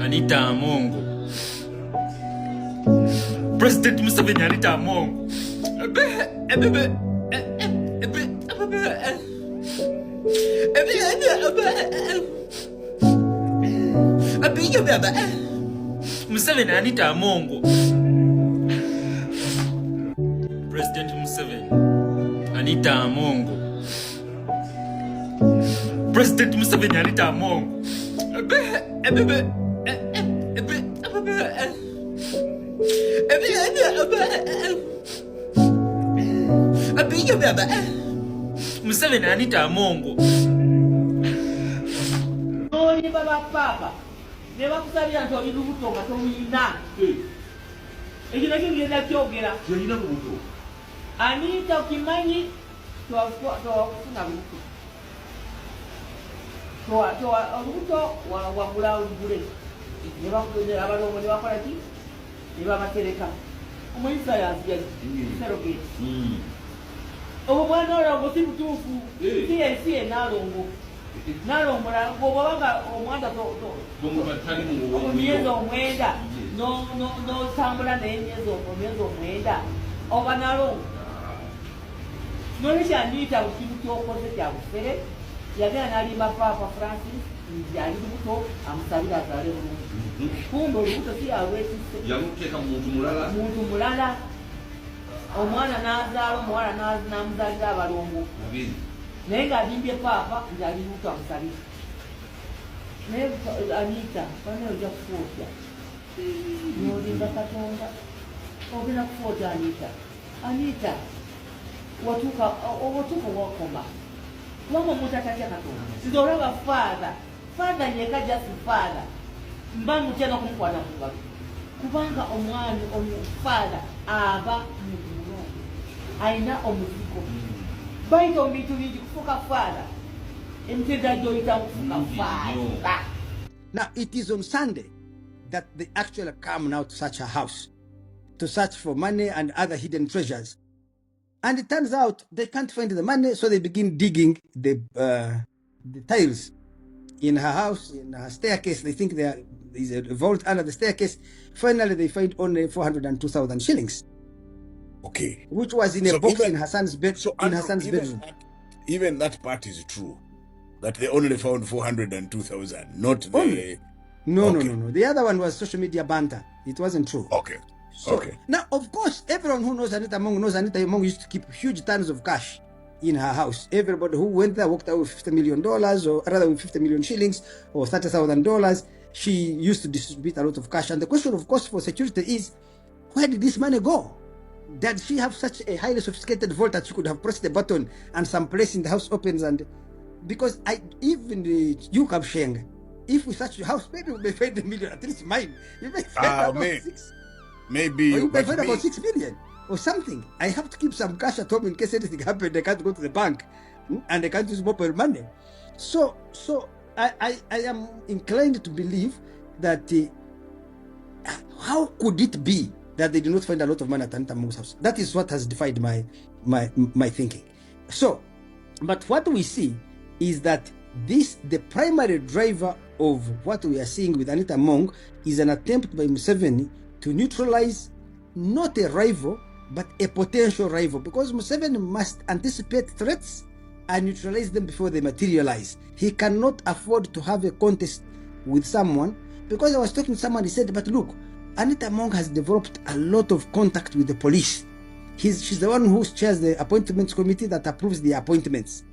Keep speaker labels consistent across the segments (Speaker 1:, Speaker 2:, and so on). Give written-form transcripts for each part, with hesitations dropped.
Speaker 1: Anita Mungu. President Museveni Anita Mungu. Museveni Anita Mungu. President Museveni Anita Mungu. President Museveni Anita Mungu. Museveni Anita Mungu.
Speaker 2: Oni baba papa neba kusabira nti oli lubuto nga tolina ekyo nakyo ngenda kyogera
Speaker 3: kyolina lubuto
Speaker 2: Anita okimanyi twakufuna lubuto olubuto wagula olugule abalongo ne bakola ki ne babatereka omuyisaayansi serogeti obwo mwana olongo si butuufu si ye naalongo nalongola bwobanga omwanda omyezi omwenda n'otambula naye emyezi omwenda oba nalongo nolekyandiita bukimu kyokoze kya bufere yagenda nalimba papa Francis nti ali lubuto amusabira azaale bulungi kumbe olubuto si yalwetise
Speaker 3: yamuteeka muntu
Speaker 2: mulala omwana n'azaala omuwala n'amuzaalira abalongo naye ng'alimbye papa nti ali lubuto amusabira naye Anita bana ojja kufootya nolinda Katonda ogenda kufoota Anita watuuka wakoma wama omuntu atatya Katonda siza olaba faada nyeka jasi faada mba mutya n'okumukwata ku ngalo kubanga omwami faada aba muntu mulungi alina omuzigo bayita omuntu bingi kufuuka faada emitenda gy'oyita kufuuka faada.
Speaker 4: Now, it is on Sunday that they actually come now to search her house, to search for money and other hidden treasures. And it turns out they can't find the money, so they begin digging the tiles in her house, in her staircase. They think there is a vault under the staircase. Finally, they find only 402,000 shillings.
Speaker 5: Okay.
Speaker 4: Which was in a box in her son's bed.
Speaker 5: So
Speaker 4: in her son's bedroom.
Speaker 5: Even that part is true. That they only found 402,000, not the...
Speaker 4: Only? No. The other one was social media banter. It wasn't true.
Speaker 5: Okay.
Speaker 4: So, now, of course, everyone who knows Anita Mungu knows Anita Mungu used to keep huge tons of cash in her house. Everybody who went there walked out with $50 million, or rather with 50 million shillings, or $30,000. She used to distribute a lot of cash. And the question, of course, for security is, where did this money go? Did she have such a highly sophisticated vault that she could have pressed the button and some place in the house opens? And because even you come Sheng, if we search your house, maybe we may find $1 million, at least mine. You may find about six.
Speaker 5: Maybe.
Speaker 4: Or you may find about 6 million or something. I have to keep some cash at home in case anything happens. I can't go to the bank and I can't use mobile money. So I am inclined to believe that how could it be that they did not find a lot of money at Anita Mungu's house? That is what has defied my thinking. So, but what we see is that the primary driver of what we are seeing with Anita Mungu is an attempt by Museveni to neutralize not a rival, but a potential rival, because Museveni must anticipate threats and neutralize them before they materialize. He cannot afford to have a contest with someone, because I was talking to someone, he said, but look, Anita Mungu has developed a lot of contact with the police. She's the one who chairs the appointments committee that approves the appointments.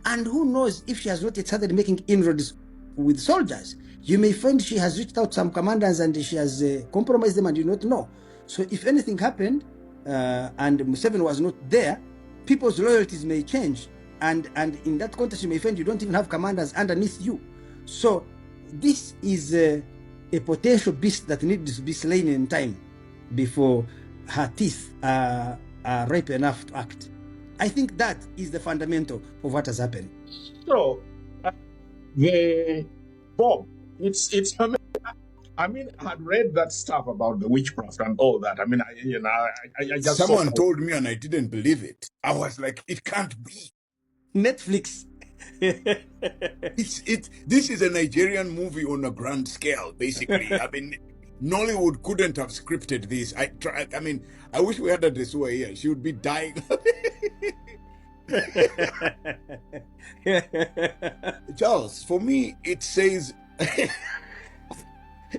Speaker 4: And who knows if she has not yet started making inroads with soldiers. You may find she has reached out some commanders and she has compromised them and you not know. So if anything happened and Museveni was not there, people's loyalties may change. And in that context, you may find you don't even have commanders underneath you. So this is a potential beast that needs to be slain in time before her teeth are ripe enough to act. I think that is the fundamental of what has happened.
Speaker 6: So, Bob, it's I mean, I had read that stuff about the witchcraft and all that. I mean, I just
Speaker 5: someone told me and I didn't believe it. I was like, it can't be.
Speaker 4: Netflix.
Speaker 5: This is a Nigerian movie on a grand scale, basically. I mean, Nollywood couldn't have scripted this. I mean, I wish we had a Desua here. She would be dying. Charles, for me, it says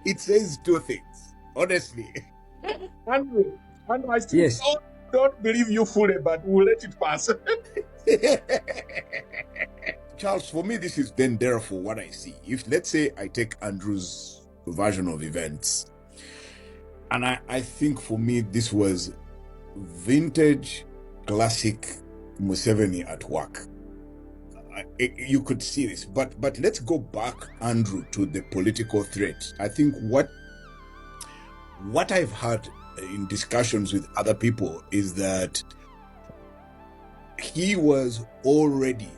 Speaker 5: it says two things. Honestly.
Speaker 6: Andrew, I still
Speaker 4: Yes.
Speaker 6: don't believe you fully, but we'll let it pass.
Speaker 5: Charles, for me, this is then therefore what I see. If, let's say, I take Andrew's version of events, and I think for me, this was vintage, classic Museveni at work. You could see this, but let's go back, Andrew, to the political threat. I think what I've heard in discussions with other people is that he was already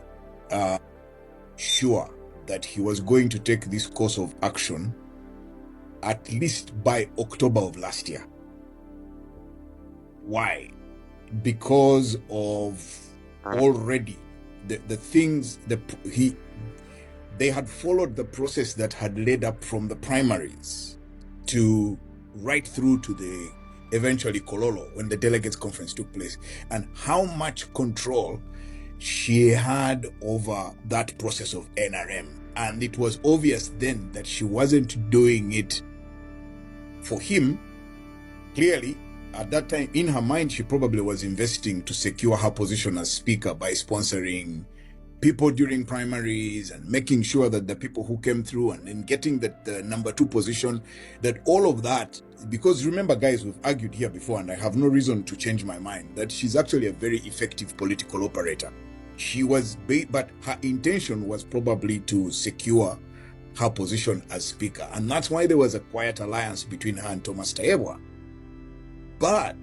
Speaker 5: sure that he was going to take this course of action at least by October of last year. Why? Because of already the things they had followed the process that had led up from the primaries to right through to the eventually Kololo when the delegates conference took place, and how much control she had over that process of NRM. And it was obvious then that she wasn't doing it for him. Clearly, at that time, in her mind, she probably was investing to secure her position as speaker by sponsoring people during primaries and making sure that the people who came through and then getting that the number 2 position, that all of that, because remember, guys, we've argued here before, and I have no reason to change my mind, that she's actually a very effective political operator. She was, but her intention was probably to secure her position as speaker. And that's why there was a quiet alliance between her and Thomas Tayebwa. But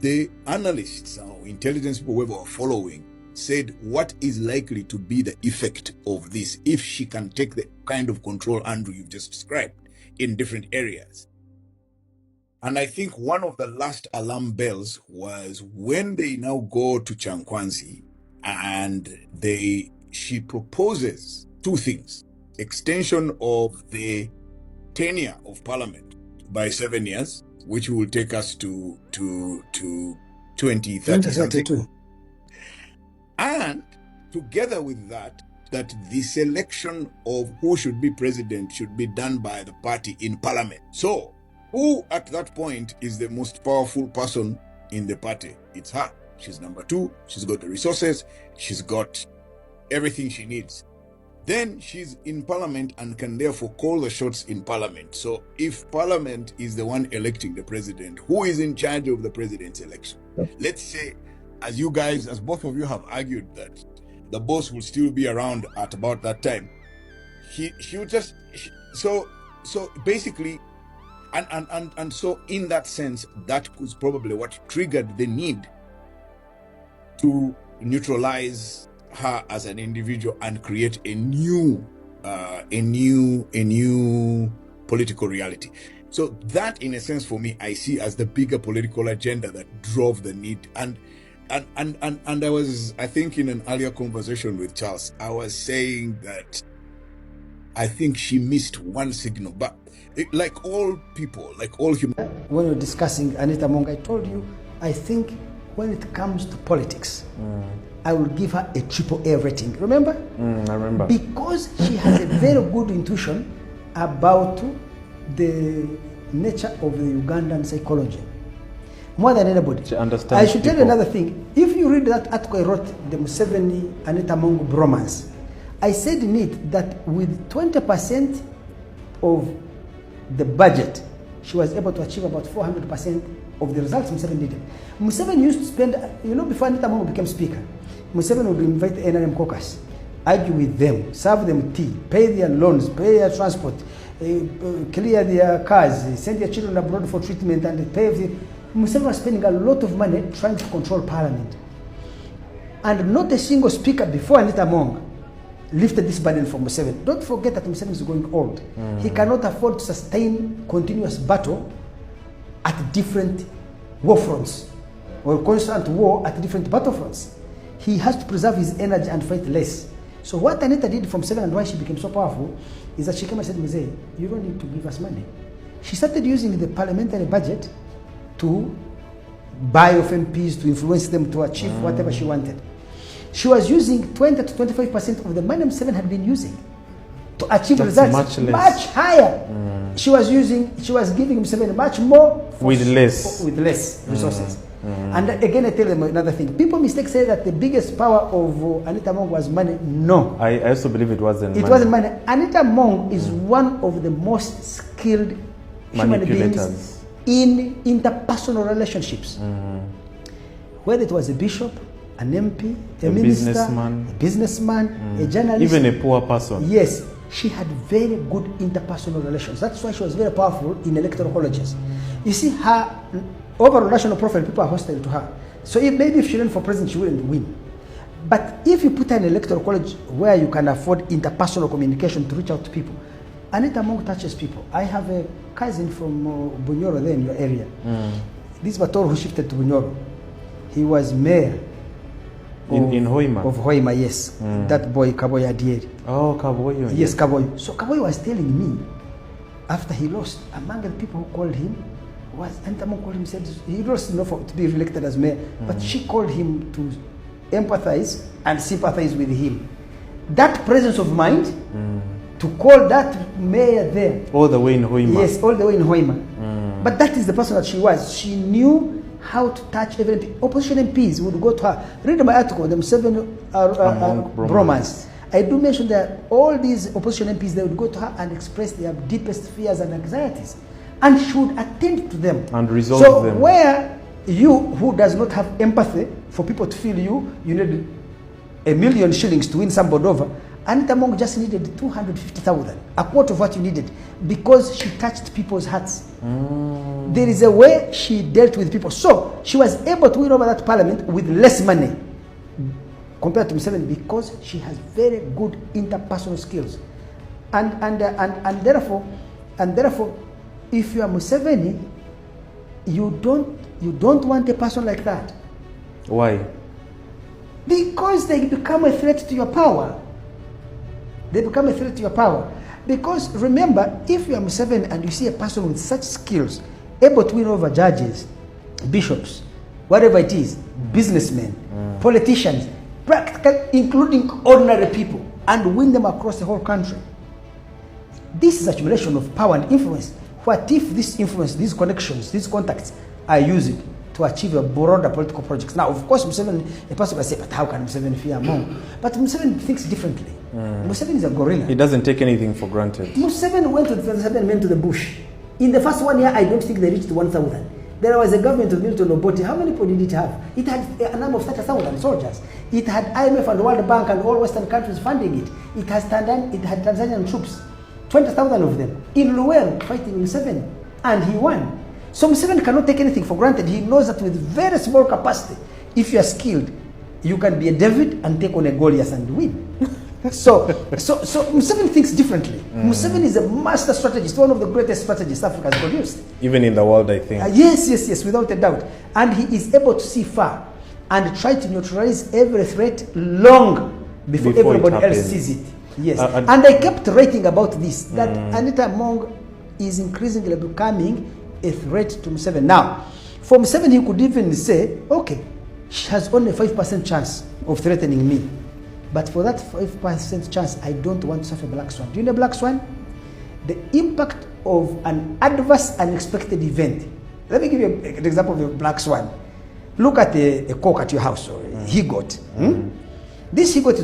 Speaker 5: the analysts or intelligence people we were following said, what is likely to be the effect of this if she can take the kind of control, Andrew, you've just described in different areas? And I think one of the last alarm bells was when they now go to Chankwanzi and she proposes 2 things: extension of the tenure of parliament by 7 years, which will take us to 2030 something. And together with that the selection of who should be president should be done by the party in parliament. So who at that point is the most powerful person in the party? It's her. She's number 2. She's got the resources. She's got everything she needs. Then she's in parliament and can therefore call the shots in parliament. So if parliament is the one electing the president, who is in charge of the president's election? Let's say, as both of you have argued, that the boss will still be around at about that time. She would just, so basically, and so in that sense, that was probably what triggered the need to neutralize her as an individual and create a new political reality. So that, in a sense, for me, I see as the bigger political agenda that drove the need. And I think in an earlier conversation with Charles, I was saying that I think she missed one signal, but like all people, like all human.
Speaker 4: When you're discussing Anita Mong, I told you, I think when it comes to politics, I will give her a AAA rating. Remember?
Speaker 3: I remember.
Speaker 4: Because she has a very good intuition about the nature of the Ugandan psychology. More than anybody.
Speaker 3: She understands
Speaker 4: I should tell you
Speaker 3: people.
Speaker 4: another thing. If you read that article I wrote, the Museveni Anita Mong bromance, I said in it that with 20% of the budget, she was able to achieve about 400% of the results Museveni did. Museveni used to spend, before Anita Mong became speaker, Museveni would invite the NRM caucus, argue with them, serve them tea, pay their loans, pay their transport, clear their cars, send their children abroad for treatment, and pay the... Museveni was spending a lot of money trying to control parliament. And not a single speaker before Anita Mong lifted this burden from Museveni. Don't forget that Museveni is growing old. He cannot afford to sustain continuous battle at different war fronts or constant war at different battlefronts. He has to preserve his energy and fight less. So what Anita did from 7 and why she became so powerful is that she came and said, Mzee, you don't need to give us money. She started using the parliamentary budget to buy off MPs, to influence them to achieve whatever she wanted. She was using 20 to 25% of the money Museveni had been using to achieve results much higher. She was giving Museveni much more
Speaker 3: with less
Speaker 4: resources. And again, I tell them another thing. People mistake say that the biggest power of Anita Mong was money. No.
Speaker 3: I also believe it wasn't money.
Speaker 4: It wasn't money. Anita Mong is one of the most skilled human beings in interpersonal relationships. Whether it was a bishop, an MP, a minister, a businessman, a journalist.
Speaker 3: Even a poor person.
Speaker 4: Yes. She had very good interpersonal relations. That's why she was very powerful in electoral colleges. You see, her overall national profile, people are hostile to her. So maybe if she ran for president, she wouldn't win. But if you put her in an electoral college where you can afford interpersonal communication to reach out to people, Anita Mong touches people. I have a cousin from Bunyoro there in your area. This Bator who shifted to Bunyoro. He was mayor
Speaker 3: in Hoima?
Speaker 4: Of Hoima, yes. That boy, Kaboy Adieri.
Speaker 3: Oh, Kaboy.
Speaker 4: Yes, Kaboy. So Kaboy was telling me, after he lost, among the people who called him, was Anita Mong called him, said he lost enough to be elected as mayor, but she called him to empathize and sympathize with him. That presence of mind to call that mayor there.
Speaker 3: All the way in Hoima.
Speaker 4: Yes, all the way in Hoima. But that is the person that she was. She knew how to touch every MP. Opposition MPs would go to her. Read my article, them 7 bromas. I do mention that all these opposition MPs, they would go to her and express their deepest fears and anxieties. And she would attend to them.
Speaker 3: And resolve them.
Speaker 4: So where you, who does not have empathy for people to feel you need $1 million shillings to win somebody over, Anita Mong just needed 250,000, a quarter of what you needed, because she touched people's hearts. There is a way she dealt with people. So she was able to win over that parliament with less money compared to Museveni because she has very good interpersonal skills. And therefore, if you are Museveni, you don't want a person like that.
Speaker 3: Why?
Speaker 4: Because they become a threat to your power. They become a threat to your power. Because remember, if you are Museveni and you see a person with such skills, able to win over judges, bishops, whatever it is, businessmen, politicians, practical, including ordinary people, and win them across the whole country. This is accumulation of power and influence. What if this influence, these connections, these contacts are used to achieve a broader political projects? Now, of course, Museveni, a person will say, but how can Museveni fear Mong? But Museveni thinks differently. Museveni is a gorilla.
Speaker 3: He doesn't take anything for granted.
Speaker 4: Museveni went to the 7 men to the bush. In the first 1 year, I don't think they reached 1,000. There was a government of Milton Obote. How many people did it have? It had a number of 30,000 soldiers. It had IMF and World Bank and all Western countries funding it. It had Tanzanian troops, 20,000 of them, in Luweero fighting Museveni. And he won. So Museveni cannot take anything for granted. He knows that with very small capacity, if you are skilled, you can be a David and take on a Goliath and win. So Museveni thinks differently. Museveni is a master strategist, one of the greatest strategists Africa has produced.
Speaker 3: Even in the world, I think.
Speaker 4: Yes, without a doubt. And he is able to see far and try to neutralize every threat long before everybody else sees it. Yes. And I kept writing about this, that Anita Mong is increasingly becoming a threat to Museveni. Now, for Museveni, he could even say, okay, she has only a 5% chance of threatening me. But for that 5% chance, I don't want to suffer black swan. Do you know black swan? The impact of an adverse, unexpected event. Let me give you an example of a black swan. Look at a cock at your house, or a he-goat. This he-goat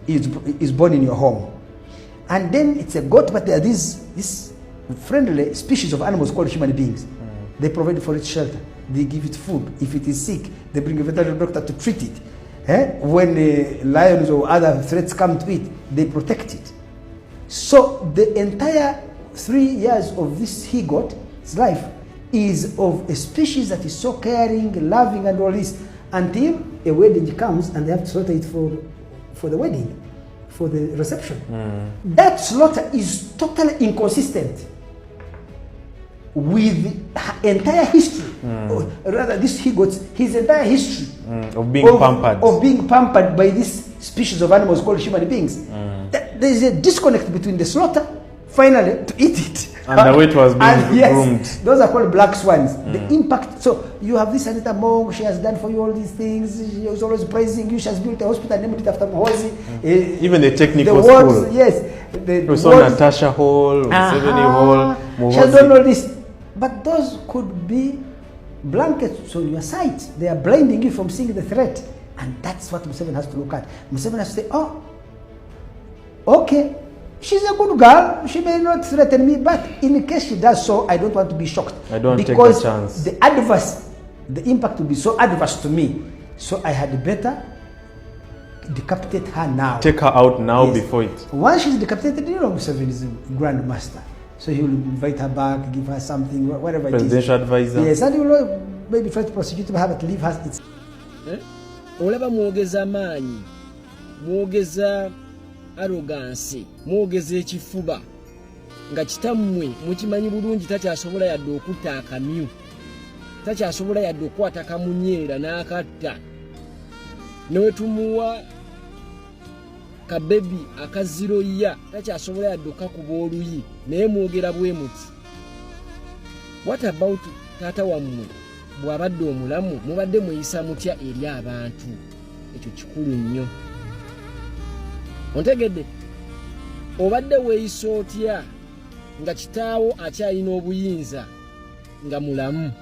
Speaker 4: is born in your home. And then it's a goat, but there are this friendly species of animals called human beings. They provide for its shelter. They give it food. If it is sick, they bring a veterinary doctor to treat it. When lions or other threats come to it, they protect it. So the entire 3 years of this he-goat's life is of a species that is so caring, loving, and all this, until a wedding comes and they have to slaughter it for the wedding, for the reception. That slaughter is totally inconsistent with her entire history, or rather this he-goat, his entire history
Speaker 3: of being pampered
Speaker 4: by this species of animals called human beings. There is a disconnect between the slaughter, finally, to eat it.
Speaker 3: And the way it was being groomed.
Speaker 4: Those are called black swans. The impact. So you have this Anita Mong, she has done for you all these things. She was always praising you. She has built a hospital named it after Mohozi.
Speaker 3: Even the technical
Speaker 4: the words,
Speaker 3: school.
Speaker 4: yes.
Speaker 3: We saw Natasha Hall, Museveni Hall,
Speaker 4: She has done all this. But those could be blankets on your sight. They are blinding you from seeing the threat. And that's what Museveni has to look at. Museveni has to say, oh, okay, she's a good girl. She may not threaten me, but in case she does so, I don't want to be shocked.
Speaker 3: I don't take a chance.
Speaker 4: The adverse, the impact will be so adverse to me. So I had better decapitate her now.
Speaker 3: Take her out now before it.
Speaker 4: Once she's decapitated, you know, Museveni is a grandmaster. So he will invite her back, give her something, whatever it is.
Speaker 3: Presidential advisor.
Speaker 4: Yes, and he will maybe try to prosecute her, but leave her. It's
Speaker 7: olaba mwogeza maanyi, mwogeza arrogance, mwogeza ekifuba nga kitammwe mukimanyi bulungi takyasobola yadde okutta akamyu, takyasobola yadde okukwata kamunyeera n'akatta, newe tumuwa kabebi akaziroya takyasobola yadde okakuba oluyi, naye mwogera bwe muti. What about taata wammwe bw'abadde omulamu mubadde mweyisa mutya eri abantu? Ekyo kikulu nnyo. Ontegedde, obadde weeyisa otya nga kitaawo akyalina obuyinza nga mulamu?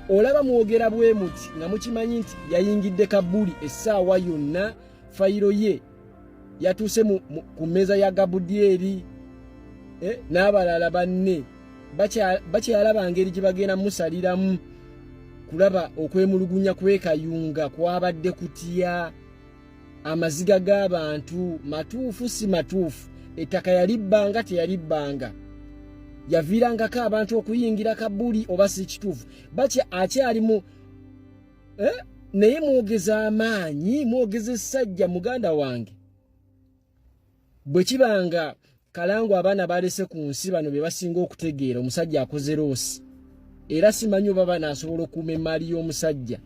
Speaker 7: Olaba mwogera bwe muti nga mukimanyi nti yayingidde Kabuli essaawa yonna, fayiro ye yatuuse ku mmeeza ya Gabudyeri n'abalala banne bakyalaba ngeri gye bagenda musaliramu, kulaba okwemulugunya kwekayunga kwabadde kutya, amaziga g'abantu matuufu si matuufu, ettaka yalibbanga teyalibbanga, yaviirangako abantu okuyingira Kabuli oba si kituufu, akyalimu naye mwogeza amaanyi, mwogeza essajja muganda wange. Bwe kibanga Kalangu abaana balese ku nsi bano be basinga okutegeera omusajja akoze loosi, era simanyi oba banaasobola okuuma emaali y'omusajja,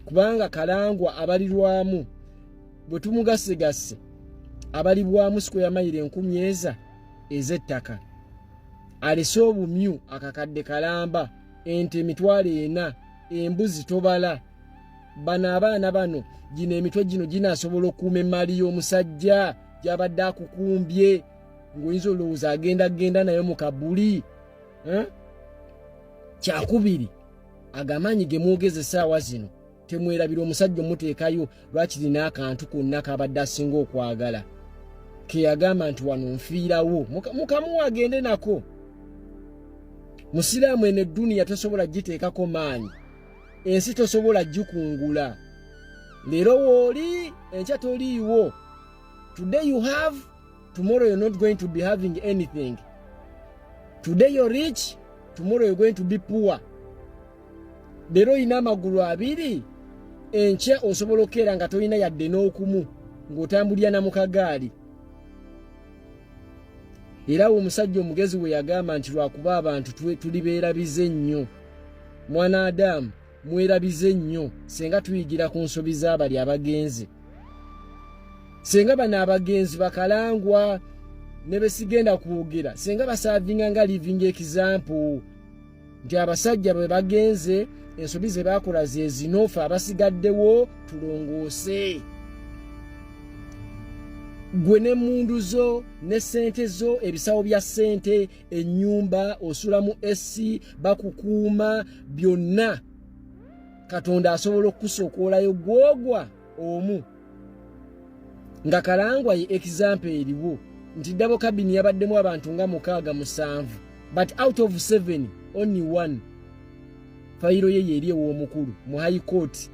Speaker 7: kubanga Kalangwa abalirwamu bwe tumugasegasse abalibwamu square mile 10,000 ez'ettaka, alese obumyu akakadde kalamba, ente 400, embuzi tobala. Bano abaana bano gino emitwe gino ginaasobola okuuma emaali y'omusajja gy'abadde akukumbye ng'oyinza olowooza agenda nayo mu Kabuli? Kyakubiri, agamanyi ge mwogeza essaawa zino temwerabira omusajja omuteekayo lwakiri n'akantu konna kabadde asinga okwagala, ke yagamba nti wano nfiirawo, mukamu agende nako. Musiraamu eno edduniya tosobola giteekako maanyi, ensi tosobola gikungula. Leero wooli, enkya toliiwo. Today you have, tomorrow you're not going to be having anything. Today you're rich, tomorrow you're going to be poor. Leero oyina amagulu abiri, enkya osobola okukeera nga tolina yadde n'okumu ng'otambulira na mu kagaali. Era omusajja omugezi we yagamba nti lwakuba abantu tuli beerabize nnyo, mwana Adamu mwerabize nnyo senga tuyigira ku nsobi z'abali abagenzi. Senga bano abagenzi bakalangwa ne besigenda kwogera, senga basaavinga nga living example nti abasajja bwe bagenze ensobi ze bakola ze zinofa, abasigaddewo tulongoose. Gwe n'emmundu zo ne ssente zo, ebisawo bya ssente, ennyumba osulamu essi, bakukuuma, byonna Katonda asobola okukusookolayo gwogwa omu. Nga Kalangwa ye example eriwo nti double cabin yabaddemu abantu nga 67, but out of 7 only 1 fayiro ye yeri ew'omukulu mu high court.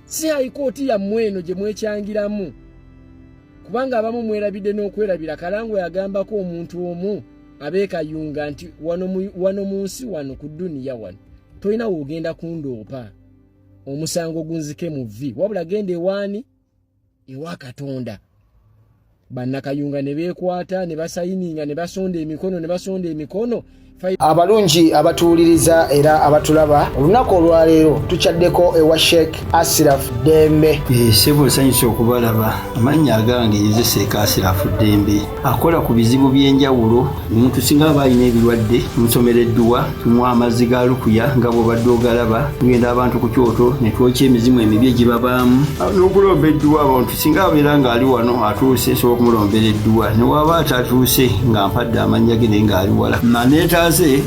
Speaker 7: Si high court ya mweno gye mwekyangiramu, kubanga abamu mwerabidde n'okwerabira. Kalangwa yagambako omuntu omu abeekayunga nti wano mu nsi wano ku dduniya wano tolina woogenda kundoopa omusango gunzike mu vvi, wabula genda ewaani ewa Katonda. bannakayunga ne beekwata ne basayininga ne basonda emikono
Speaker 8: abalungi abatuwuliriza era abatulaba olunaku olwaleero tukyaddeko ewa Sheikh Ashraf Dembe.
Speaker 9: Sebo nsanyusa okubalaba. Amannya agange Mutabani Ashraf Dembe akola ku bizibu by'enjawulo. Omuntu singa aba alina ebirwadde musomereddwa tumuwa amazzi ga lukuya nga bw'obadde ogalaba tugenda abantu ku kyoto ne twokya emizimu emibi egibabaamu n'okulomba edduwa. Abantu singa abeera ng'ali wano atuuse sobola okumulombera edduwa ne waba atatuuse nga mpadde amannya ge naye ng'ali wala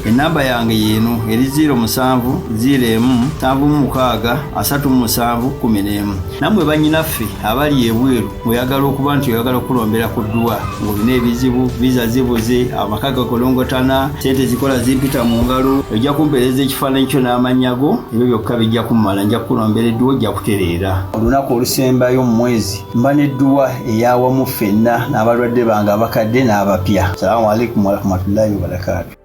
Speaker 9: enamba yange yeeno eri 0701763711 namwe bannyinaffe abali ebweru oyagala okuba nti oyagala okulombera ku dduwa ng'olina ebizibu viza zibuze amaka gakolongotana sente zikola zimpita mu ngalo ojja kumpeereza ekifaananyi kyo n'amannya go ebyo byokka bijja kummala nja kukulombera edduwa ojja kutereera. Olunaku olusembayo mu mwezi mba n'edduwa eyawamu ffenna n'abalwadde bange abakadde n'abapya. Salaamu alaikum warahmatullahi wabarakatuh.